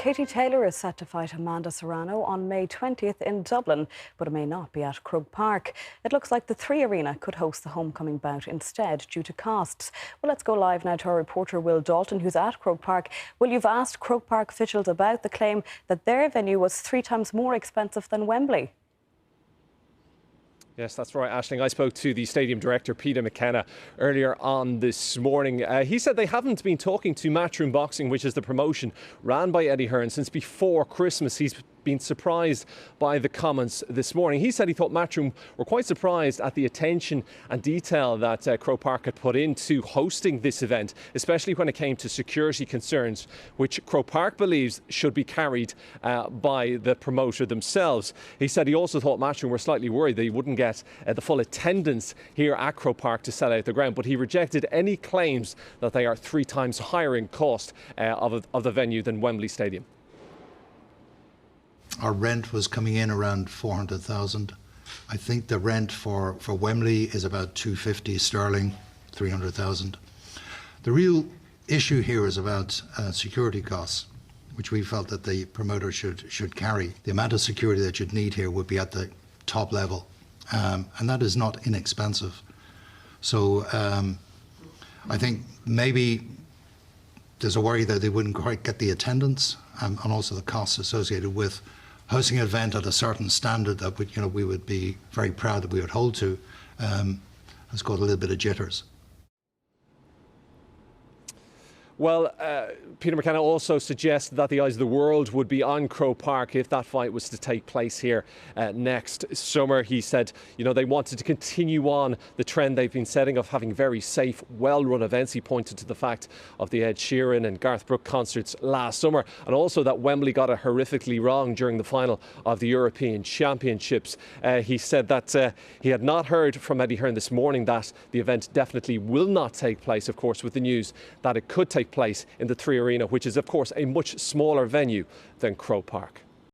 Katie Taylor is set to fight Amanda Serrano on May 20th in Dublin, but it may not be at Croke Park. It looks like the Three Arena could host the homecoming bout instead due to costs. Well, let's go live now to our reporter Will Dalton, who's at Croke Park. Will, you've asked Croke Park officials about the claim that their venue was 3 times more expensive than Wembley. Yes, that's right, Aisling. I spoke to the stadium director, Peter McKenna, earlier on this morning. He said they haven't been talking to Matchroom Boxing, which is the promotion ran by Eddie Hearn, since before Christmas. He's been surprised by the comments this morning. He said he thought Matchroom were quite surprised at the attention and detail that Croke Park had put into hosting this event, especially when it came to security concerns, which Croke Park believes should be carried by the promoter themselves. He said he also thought Matchroom were slightly worried they wouldn't get the full attendance here at Croke Park to sell out the ground, but he rejected any claims that they are 3 times higher in cost of the venue than Wembley Stadium. Our rent was coming in around 400,000. I think the rent for Wembley is about 250 sterling, 300,000. The real issue here is about security costs, which we felt that the promoter should carry. The amount of security that you'd need here would be at the top level, and that is not inexpensive. So I think maybe there's a worry that they wouldn't quite get the attendance and also the costs associated with hosting an event at a certain standard that we would be very proud that we would hold to. Has got a little bit of jitters. Well, Peter McKenna also suggests that the eyes of the world would be on Croke Park if that fight was to take place here next summer. He said, they wanted to continue on the trend they've been setting of having very safe, well-run events. He pointed to the fact of the Ed Sheeran and Garth Brooks concerts last summer, and also that Wembley got it horrifically wrong during the final of the European Championships. He said that he had not heard from Eddie Hearn this morning that the event definitely will not take place, of course, with the news that it could take place in the Three Arena, which is of course a much smaller venue than Croke Park.